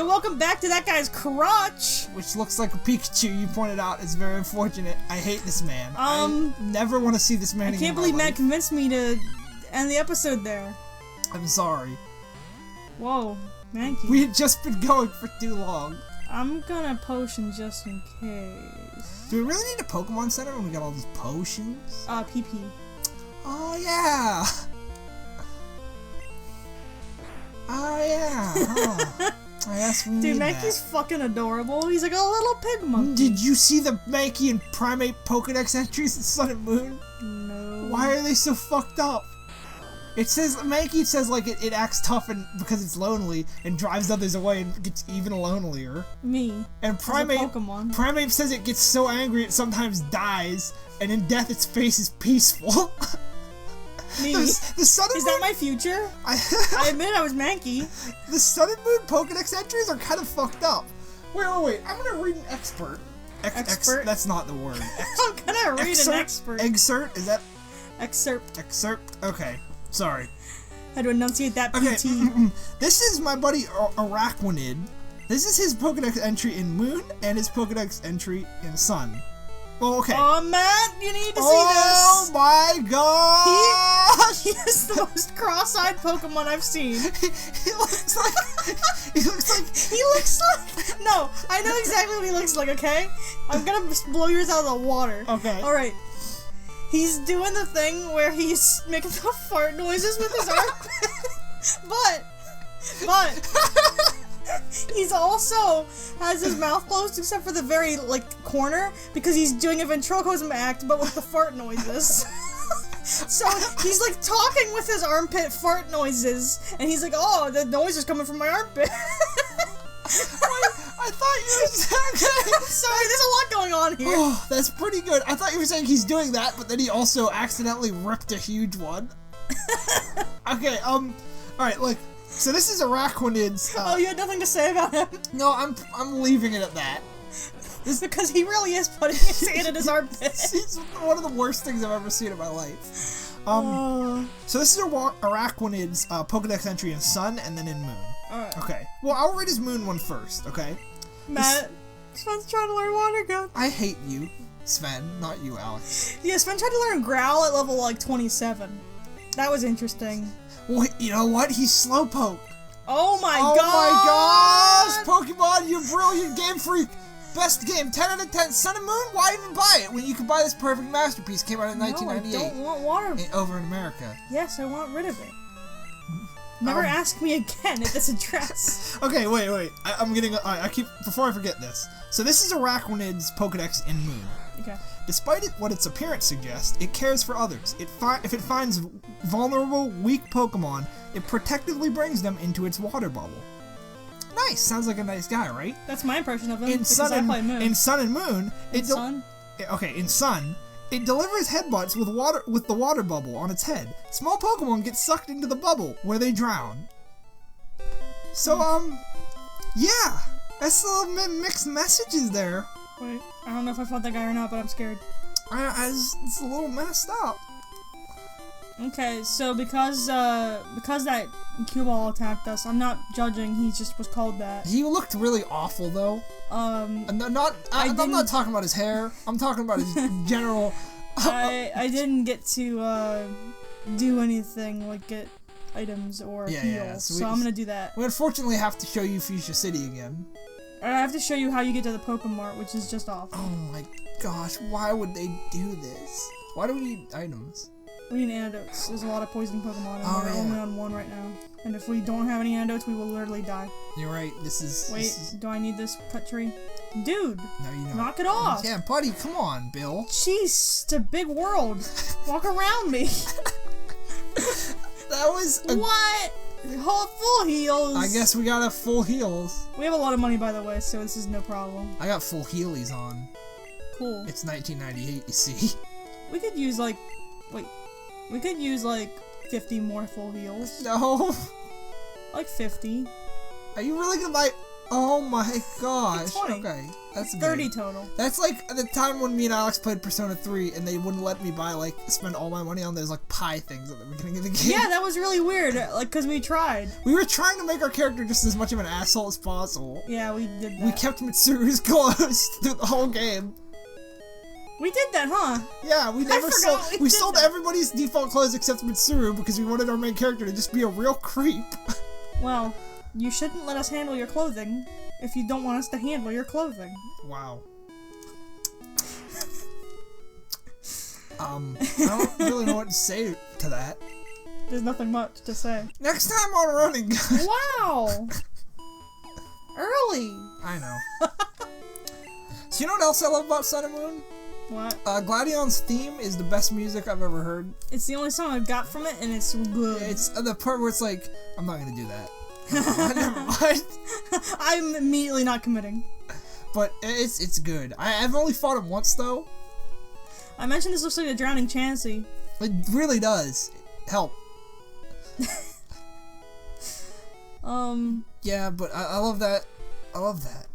welcome back to that guy's crotch! Which looks like a Pikachu, you pointed out. It's very unfortunate. I hate this man. I never want to see this man again. I can't believe Matt convinced me to end the episode there. I'm sorry. Whoa, thank you. We had just been going for too long. I'm gonna potion just in case. Do we really need a Pokemon Center when we got all these potions? PP. Oh, yeah! Oh, yeah! Oh. I guess we Dude, need Mankey's fucking adorable. He's like a little pig monkey. Did you see the Mankey and Primate Pokedex entries in Sun and Moon? No. Why are they so fucked up? It says, Mankey says like it acts tough and because it's lonely and drives others away and gets even lonelier. Me. And Primate says it gets so angry it sometimes dies, and in death its face is peaceful. Me. The Sun and Is Moon, that my future? I admit I was Mankey. The Sun and Moon Pokedex entries are kind of fucked up. Wait. I'm gonna read an expert. Expert? That's not the word. I'm gonna read an expert. Excerpt? Is that? Excerpt. Excerpt? Okay. Sorry. Had to enunciate that PT. Okay. This is my buddy Araquanid. This is his Pokedex entry in Moon and his Pokedex entry in Sun. Well, okay. Oh, Matt, you need to see this. Oh my god! He is the most cross-eyed Pokemon I've seen. He looks like. He looks like. No, I know exactly what he looks like. Okay, I'm gonna blow yours out of the water. Okay. All right. He's doing the thing where he's making the fart noises with his arm. but he's also has his mouth closed except for the very corner because he's doing a ventriloquism act but with the fart noises. So he's talking with his armpit fart noises and he's like, oh, the noise is coming from my armpit. I thought you were saying. Sorry, there's a lot going on here. Oh, that's pretty good. I thought you were saying he's doing that, but then he also accidentally ripped a huge one. Okay, alright, so this is Araquanid's, oh, you had nothing to say about him? No, I'm leaving it at that. This because he really is putting his hand in his armpit. It's one of the worst things I've ever seen in my life. So this is Araquanid's Pokedex entry in Sun and then in Moon. Alright. Okay. Well, I'll read his Moon one first, okay? Matt, Sven's trying to learn Water Gun. I hate you, Sven, not you, Alex. Yeah, Sven tried to learn Growl at level 27. That was interesting. Well, you know what? He's Slowpoke. Oh my god! Oh my gosh! Pokemon, you brilliant game freak! Best game, 10 out of 10. Sun and Moon? Why even buy it when you can buy this perfect masterpiece? Came out in 1998. No, I don't want water. Over in America. Yes, I want rid of it. Never ask me again at this address. Okay, wait. I'm getting. I keep before I forget this. So this is Araquanid's Pokedex in Moon. Okay. Despite what its appearance suggests, it cares for others. If it finds vulnerable, weak Pokemon, it protectively brings them into its water bubble. Nice. Sounds like a nice guy, right? That's my impression of him. In Sun and Moon. In Sun, it delivers headbutts with the water bubble on its head. Small Pokemon get sucked into the bubble where they drown. So yeah, that's a little mixed messages there. Wait, I don't know if I fought that guy or not, but I'm scared. It's a little messed up. Okay, so because that cue ball attacked us, I'm not judging. He just was called that. He looked really awful though. I'm not talking about his hair. I'm talking about his general. I didn't get to do anything like get items or heal, so I'm gonna do that. We unfortunately have to show you Fuchsia City again. I have to show you how you get to the Pokemart, which is just awful. Oh my gosh, why would they do this? Why do we need items? We need antidotes. There's a lot of poison Pokemon, and we're only on one right now. And if we don't have any antidotes, we will literally die. You're right. Wait, do I need this cut tree? Dude! No, you don't. Knock it off! Yeah, buddy, come on, Bill. Jeez, it's a big world. Walk around me. That was what? Full heals. I guess we got a full heals. We have a lot of money, by the way, so this is no problem. I got full healies on. Cool. It's 1998, you see. We could use we could use 50 more full heals. No. 50. Are you really gonna buy? Oh my gosh. 20. Okay, that's good. 30 total. That's like the time when me and Alex played Persona 3 and they wouldn't let me buy, like, spend all my money on those, like, pie things at the beginning of the game. Yeah, that was really weird, like, because we tried. We were trying to make our character just as much of an asshole as possible. Yeah, we did that. We kept Mitsuru's clothes through the whole game. We did that, huh? Yeah, we never sold. forgot We did sold that. everybody's default clothes except Mitsuru because we wanted our main character to just be a real creep. Well, you shouldn't let us handle your clothing if you don't want us to handle your clothing. Wow. I don't really know what to say to that. There's nothing much to say. Next time on Running Gun. Wow! Early! I know. So you know what else I love about Sun and Moon? What? Gladion's theme is the best music I've ever heard. It's the only song I've got from it, and it's good. It's the part where it's like, I'm not gonna do that. Never mind. I'm immediately not committing. But it's good. I've only fought him once though. I mentioned this looks like a drowning Chansey. It really does. Help. Yeah, but I love that. I love that.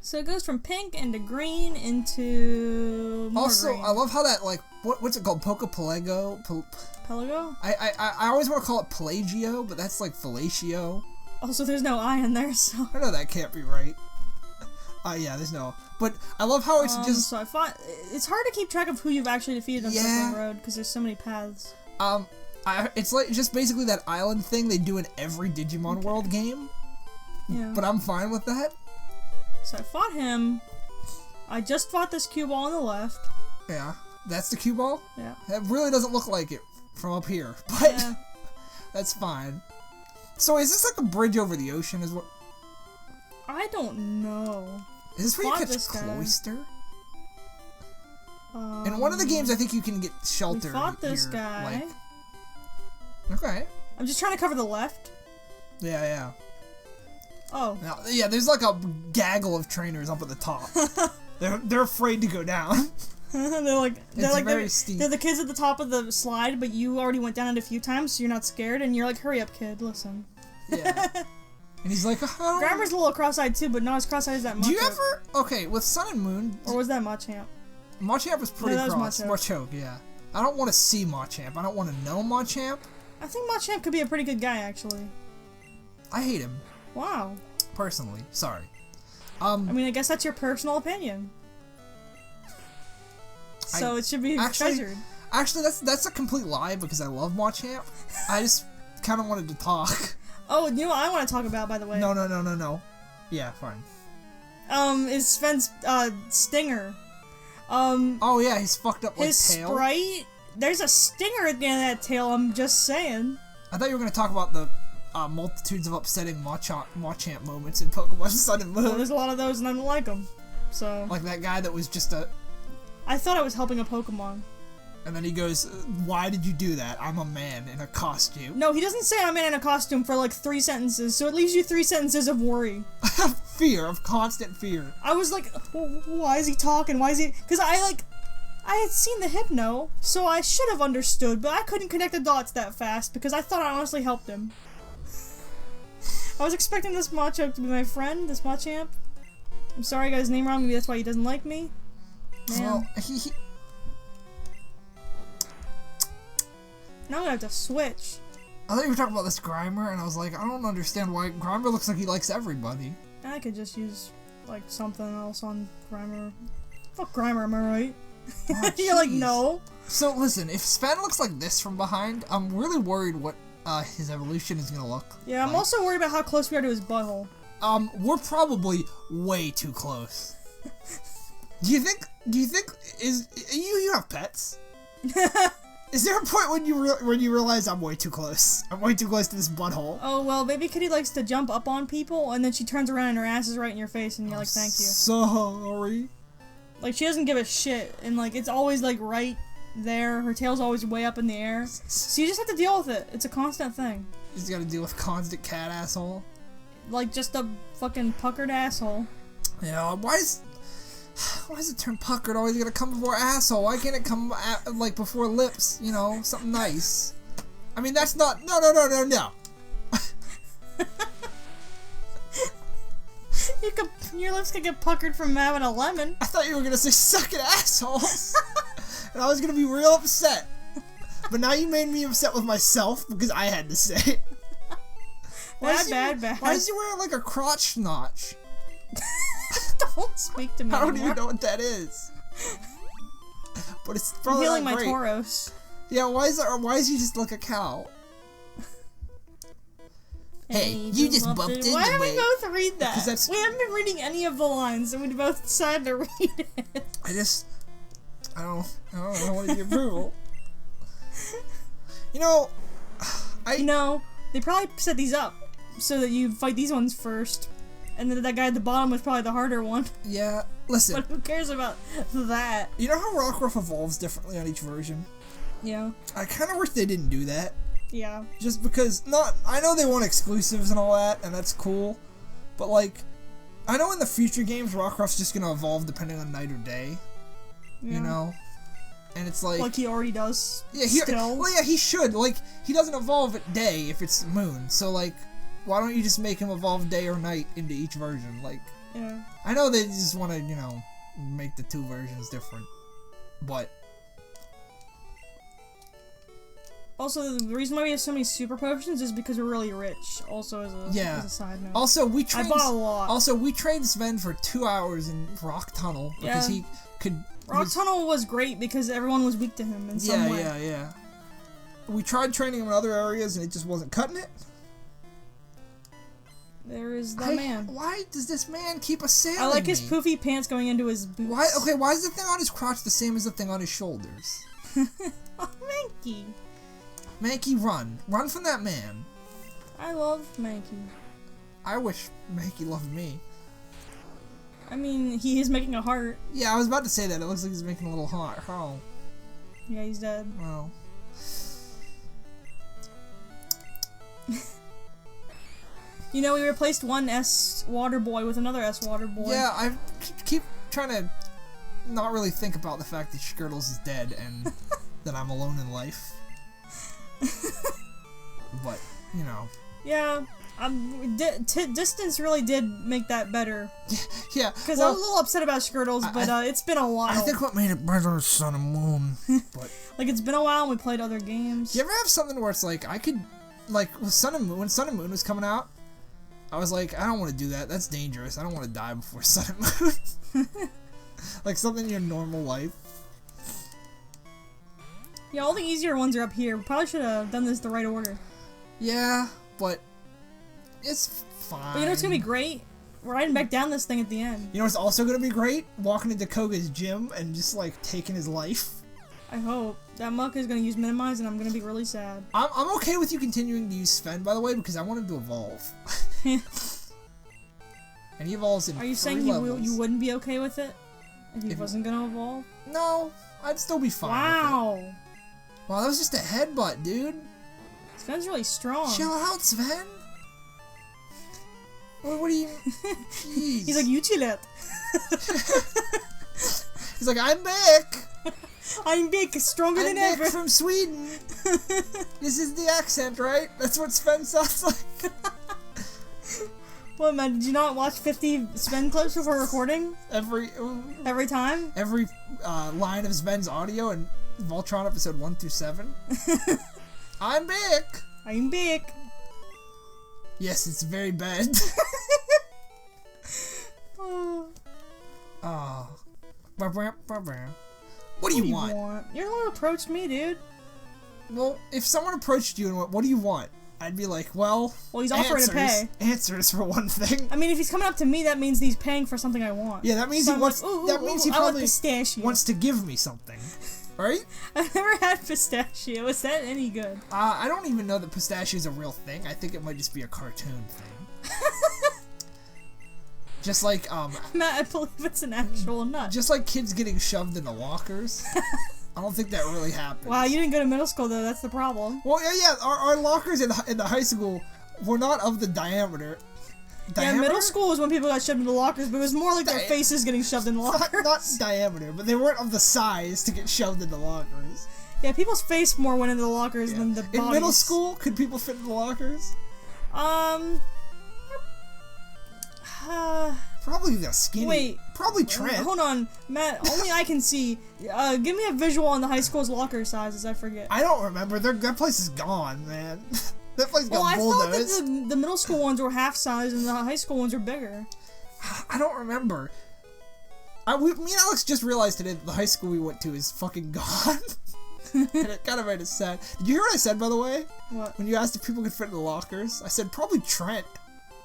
So it goes from pink into green into more Also, green. I love how that, like, what's it called? Pokepelago? Pelago? I always want to call it Pelagio, but that's like fellatio. Also, there's no I in there, so... I know that can't be right. Yeah, there's no... But I love how it's just... So I fought... It's hard to keep track of who you've actually defeated on Circling Road, because there's so many paths. It's like just basically that island thing they do in every Digimon World game. Yeah. But I'm fine with that. So I fought him. I just fought this cue ball on the left. Yeah. That's the cue ball? Yeah. It really doesn't look like it from up here, but Yeah. that's fine. So is this like a bridge over the ocean? Is what? I don't know. Is this where you Fought catch this guy. Cloyster? In one of the games, I think you can get shelter. We fought this here, guy. Like... Okay. I'm just trying to cover the left. Yeah, yeah. Oh. Now, yeah, there's like a gaggle of trainers up at the top. They're afraid to go down. they're very steep. They're the kids at the top of the slide, but you already went down it a few times, so you're not scared, and you're like, hurry up, kid, listen. Yeah. And he's like, oh. Grammar's a little cross-eyed too, but not as cross-eyed as that Machoke. Do you ever... Okay, with Sun and Moon... Or was that Machamp? Machamp was pretty that was cross. Machoke. Machoke, yeah. I don't want to see Machamp. I don't want to know Machamp. I think Machamp could be a pretty good guy, actually. I hate him. Wow. Personally. Sorry. I mean, I guess that's your personal opinion. So it should be treasured. Actually, that's a complete lie because I love Machamp. I just kind of wanted to talk. Oh, you know what I want to talk about, by the way? No. Yeah, fine. Is Sven's, stinger. Oh yeah, he's fucked up like his tail. Sprite, there's a stinger at the end of that tail, I'm just saying. I thought you were going to talk about the multitudes of upsetting Machamp moments in Pokemon Sun and Moon. Well, there's a lot of those and I don't like them. So. Like that guy that was just a... I thought I was helping a Pokemon. And then he goes, why did you do that? I'm a man in a costume. No, he doesn't say I'm in a costume for like 3 sentences, so it leaves you 3 sentences of worry. Fear, of constant fear. I was like, why is he talking? Why is he... Because I had seen the Hypno, so I should have understood, but I couldn't connect the dots that fast because I thought I honestly helped him. I was expecting this Machoke to be my friend, this Machamp. I'm sorry I got his name wrong, maybe that's why he doesn't like me. Man. Well, Now I'm gonna have to switch. I thought you were talking about this Grimer, and I was like, I don't understand why Grimer looks like he likes everybody. I could just use, like, something else on Grimer. Fuck Grimer, am I right? Oh, You're like, jeez. no. So, listen, if Sven looks like this from behind, I'm really worried what his evolution is gonna look Yeah, I'm like. also worried about how close we are to his butthole. We're probably way too close. Do you think, you have pets? Is there a point when you realize I'm way too close? I'm way too close to this butthole. Oh, well, Baby Kitty likes to jump up on people, and then she turns around and her ass is right in your face, and you're like, thank you. Sorry. Like, she doesn't give a shit, and, like, it's always, like, right there. Her tail's always way up in the air. So you just have to deal with it. It's a constant thing. You just gotta deal with constant cat asshole. Like, just a fucking puckered asshole. Yeah, why is it turn puckered always gotta come before asshole? Why can't it come, like, before lips? You know, something nice. I mean, that's not... No. Your lips could get puckered from having a lemon. I thought you were gonna say sucking assholes. And I was gonna be real upset. But now you made me upset with myself because I had to say it. Bad. Why is he wearing like a crotch notch? Don't speak to me I don't anymore. even know what that is. But it's I'm probably healing not my great. Tauros. Yeah, why is he just like a cow? Hey, you just bumped into me. Why did we both read that? Because that's... We haven't been reading any of the lines, and we both decided to read it. I don't want to get brutal. You know, they probably set these up so that you fight these ones first, and then that guy at the bottom was probably the harder one. Yeah, listen. But who cares about that? You know how Rockruff evolves differently on each version? Yeah. I kind of wish they didn't do that. Yeah. Just because, I know they want exclusives and all that, and that's cool, but like, I know in the future games, Rockruff's just gonna evolve depending on night or day. Yeah. You know? And it's like he already does. Yeah, still. Well, yeah, he should. Like, he doesn't evolve at day if it's moon. So, like, why don't you just make him evolve day or night into each version? Like, yeah. I know they just want to, make the two versions different. But also, the reason why we have so many super potions is because we're really rich. Also, as a side note. Also, I bought a lot. Also, we trained Sven for 2 hours in Rock Tunnel because he could. Tunnel was great because everyone was weak to him in some way. Yeah. We tried training him in other areas and it just wasn't cutting it. There is the man. Why does this man keep assailing me? I like his poofy pants going into his boots. Why is the thing on his crotch the same as the thing on his shoulders? Oh, Mankey. Mankey, run. Run from that man. I love Mankey. I wish Mankey loved me. I mean, he is making a heart. Yeah, I was about to say that. It looks like he's making a little heart. Oh. Yeah, he's dead. Well. We replaced one S water boy with another S water boy. Yeah, I keep trying to not really think about the fact that Skirtles is dead and that I'm alone in life. But, Yeah, distance really did make that better. Yeah. Because I was a little upset about Skirtles, but it's been a while. I think what made it better is Sun and Moon. But like, it's been a while and we played other games. Do you ever have something where it's like, I could, like, with Sun and Moon, when Sun and Moon was coming out, I was like, I don't want to do that. That's dangerous. I don't want to die before Sun and Moon. Like something in your normal life. Yeah, all the easier ones are up here. We probably should have done this the right order. Yeah, but it's fine. But what's gonna be great? We're riding back down this thing at the end. You know what's also gonna be great? Walking into Koga's gym and just like taking his life. I hope. That Muck is gonna use Minimize and I'm gonna be really sad. I'm okay with you continuing to use Sven, by the way, because I want him to evolve. And he evolves in 3 levels. Are you saying you wouldn't be okay with it? If he wasn't gonna evolve? No, I'd still be fine with it. Wow, that was just a headbutt, dude. Sven's really strong. Chill out, Sven. What do you... Jeez. He's like, you chill out. He's like, I'm back. I'm back, stronger than ever. I'm back from Sweden. This is the accent, right? That's what Sven sounds like. What, man, did you not watch 50 Sven clips before recording? Every time? Every line of Sven's audio in Voltron episode 1 through 7. I'm back. I'm back. Yes, it's very bad. Oh. What do you want? You're the one who approached me, dude. Well, if someone approached you and went, what do you want? I'd be like, well, he's offering to pay. Answers for one thing. I mean, if he's coming up to me, that means he's paying for something I want. Yeah, that means so he wants. That means he probably wants to give me something, right? I've never had pistachio. Is that any good? I don't even know that pistachio is a real thing. I think it might just be a cartoon thing. Just like Matt, I believe it's an actual nut. Just like kids getting shoved into lockers. I don't think that really happened. Wow, you didn't go to middle school though. That's the problem. Well, yeah. Our lockers in the high school were not of the diameter. Yeah, middle school was when people got shoved into lockers, but it was more like their faces getting shoved in lockers. Not diameter, but they weren't of the size to get shoved into lockers. Yeah, people's face more went into the lockers than the bodies. In middle school, could people fit in the lockers? Probably the skinny. Wait. Probably Trent. Hold on, Matt. Only I can see. Give me a visual on the high school's locker sizes. I forget. I don't remember. That place is gone, man. That place got I thought bulldozed. that the middle school ones were half size and the high school ones were bigger. I don't remember. Me and Alex just realized today that the high school we went to is fucking gone. And it kind of made us sad. Did you hear what I said, by the way? What? When you asked if people could fit in the lockers, I said probably Trent.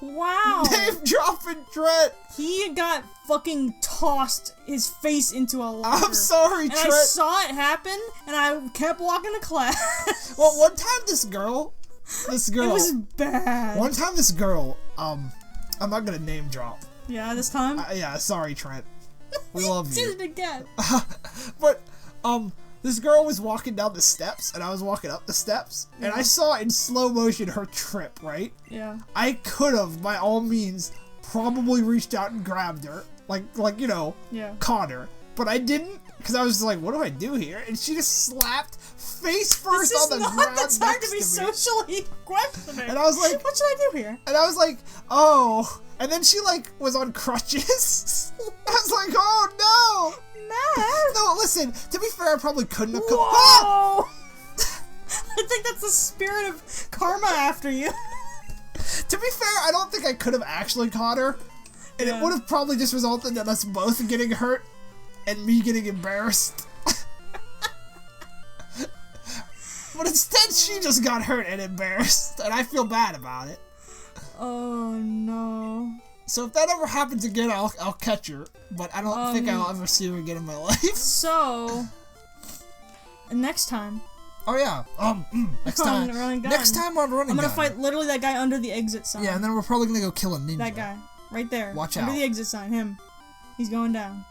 Wow. Name dropping Trent. He got fucking tossed his face into a locker. I'm sorry, and Trent. I saw it happen, and I kept walking to class. Well, one time this girl. It was bad. One time this girl, I'm not gonna name drop. Yeah, this time? Yeah, sorry, Trent. We love you. Did it again. But, this girl was walking down the steps, and I was walking up the steps, and I saw in slow motion her trip, right? Yeah. I could have, by all means, probably reached out and grabbed her. Like, you know, caught her. But I didn't, because I was like, what do I do here? And she just slapped face first on the ground next to me. This is not the time to be socially questioning. And I was like, what should I do here? And I was like, oh. And then she, like, was on crutches. I was like, oh, no. Matt. No, listen, to be fair, I probably couldn't have... Whoa! I think that's the spirit of karma after you. To be fair, I don't think I could have actually caught her. And it would have probably just resulted in us both getting hurt and me getting embarrassed. But instead, she just got hurt and embarrassed, and I feel bad about it. Oh, no. So if that ever happens again, I'll catch her. But I don't think I'll ever see her again in my life. So, next time. Oh yeah. Next time. Next time on running. I'm gonna fight literally that guy under the exit sign. Yeah, and then we're probably gonna go kill a ninja. That guy, right there. Watch under out. the exit sign. Him. He's going down.